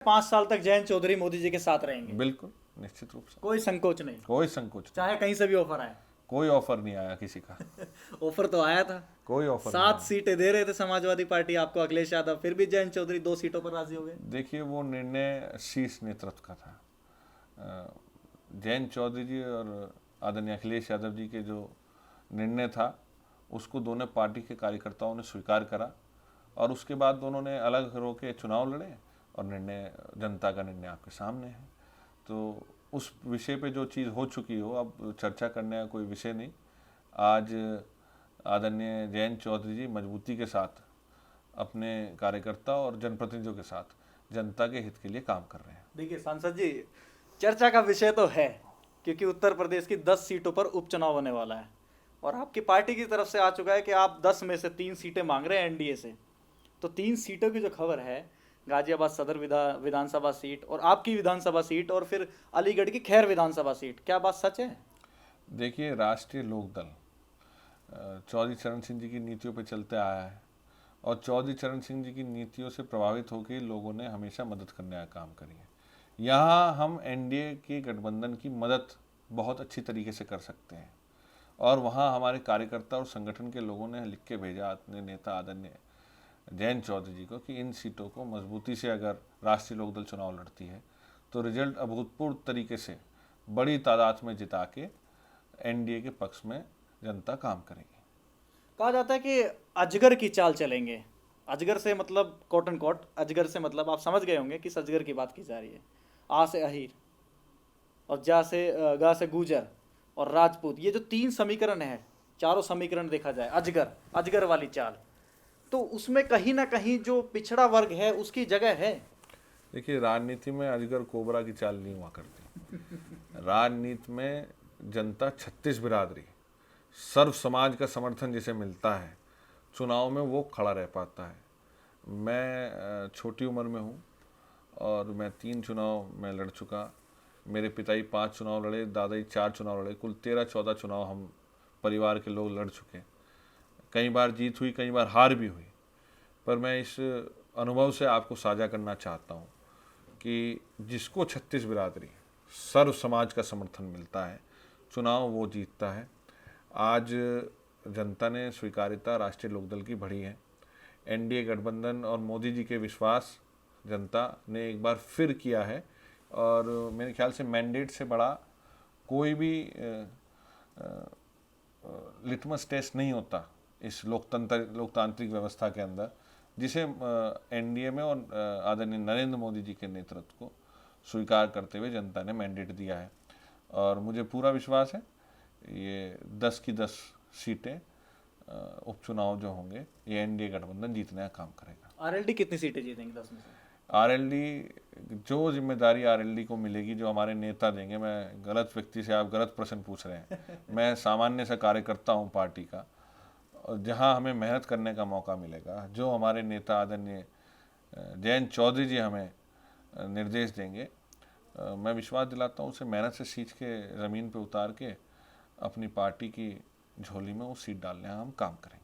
5 साल तक जयंत चौधरी मोदी जी के साथ रहेंगे, बिल्कुल, निश्चित रूप से, कोई संकोच नहीं, कोई संकोच नहीं, चाहे कहीं से भी ऑफर आए। कोई ऑफर नहीं आया किसी का। ऑफर तो आया था, कोई ऑफर 7 सीटें दे रहे थे समाजवादी पार्टी आपको, अखिलेश यादव, फिर भी जयंत चौधरी 2 सीटों पर राजी हो गए। देखिए, वो निर्णय शीर्ष नेतृत्व का था। जयंत चौधरी जी और आदरणीय अखिलेश यादव जी के जो निर्णय था, उसको दोनों पार्टी के कार्यकर्ताओं ने स्वीकार करा और उसके बाद दोनों ने अलग होकर चुनाव लड़े और निर्णय, जनता का निर्णय आपके सामने है। तो उस विषय पे जो चीज़ हो चुकी हो, अब चर्चा करने का कोई विषय नहीं। आज आदरणीय जयंत चौधरी जी मजबूती के साथ अपने कार्यकर्ता और जनप्रतिनिधियों के साथ जनता के हित के लिए काम कर रहे हैं। देखिए सांसद जी, चर्चा का विषय तो है, क्योंकि उत्तर प्रदेश की 10 सीटों पर उपचुनाव होने वाला है और आपकी पार्टी की तरफ से आ चुका है कि आप 10 में से 3 सीटें मांग रहे हैं एनडीए से। तो 3 सीटों की जो खबर है, गाजियाबाद सदर विधानसभा सीट और आपकी विधानसभा सीट और फिर अलीगढ़ की खैर विधानसभा सीट, क्या बात सच है? देखिए, राष्ट्रीय लोकदल चौधरी चरण सिंह जी की नीतियों पर चलते आया है और चौधरी चरण सिंह जी की नीतियों से प्रभावित होकर लोगों ने हमेशा मदद करने का काम करी है। यहाँ हम एनडीए के गठबंधन की मदद बहुत अच्छी तरीके से कर सकते हैं और वहाँ हमारे कार्यकर्ता और संगठन के लोगों ने लिख के भेजा अपने नेता आदरणीय जयंत चौधरी जी को कि इन सीटों को मजबूती से अगर राष्ट्रीय लोकदल चुनाव लड़ती है तो रिजल्ट अभूतपूर्व तरीके से बड़ी तादाद में जिता के एनडीए के पक्ष में जनता काम करेगी। कहा जाता है कि अजगर की चाल चलेंगे। अजगर से मतलब कोट एंड कोट, अजगर से मतलब आप समझ गए होंगे किस अजगर की बात की जा रही है। आ से अहीर और जा से गा से गुजर और राजपूत, ये जो 3 समीकरण है, चारों समीकरण देखा जाए, अजगर, अजगर वाली चाल, तो उसमें कहीं ना कहीं जो पिछड़ा वर्ग है उसकी जगह है। देखिए, राजनीति में अजगर कोबरा की चाल नहीं हुआ करती। राजनीति में जनता 36 बिरादरी, सर्व समाज का समर्थन जिसे मिलता है, चुनाव में वो खड़ा रह पाता है। मैं छोटी उम्र में हूँ और मैं 3 चुनाव में लड़ चुका। मेरे पिताजी 5 चुनाव लड़े, दादाजी 4 चुनाव लड़े, कुल 13-14 चुनाव हम परिवार के लोग लड़ चुके। कई बार जीत हुई, कई बार हार भी हुई, पर मैं इस अनुभव से आपको साझा करना चाहता हूँ कि जिसको 36 बिरादरी, सर्व समाज का समर्थन मिलता है, चुनाव वो जीतता है। आज जनता ने स्वीकार्यता राष्ट्रीय लोकदल की बढ़ी है। एनडीए गठबंधन और मोदी जी के विश्वास जनता ने एक बार फिर किया है और मेरे ख्याल से मैंडेट से बड़ा कोई भी लिटमस टेस्ट नहीं होता इस लोकतांत्रिक व्यवस्था के अंदर, जिसे एनडीए में और आदरणीय नरेंद्र मोदी जी के नेतृत्व को स्वीकार करते हुए जनता ने मैंडेट दिया है। और मुझे पूरा विश्वास है ये 10 की 10 सीटें उपचुनाव जो होंगे ये एनडीए गठबंधन जीतने का काम करेगा। आरएलडी कितनी सीटें जीतेंगे 10 में से? आरएलडी, जो जिम्मेदारी आरएलडी को मिलेगी, जो हमारे नेता देंगे, मैं गलत व्यक्ति से आप गलत प्रश्न पूछ रहे हैं। मैं सामान्य सा कार्यकर्ता हूँ पार्टी का, और जहाँ हमें मेहनत करने का मौका मिलेगा, जो हमारे नेता आदरणीय जयंत चौधरी जी हमें निर्देश देंगे, मैं विश्वास दिलाता हूँ उसे मेहनत से सींच के ज़मीन पे उतार के अपनी पार्टी की झोली में वो सीट डालने का हम काम करेंगे।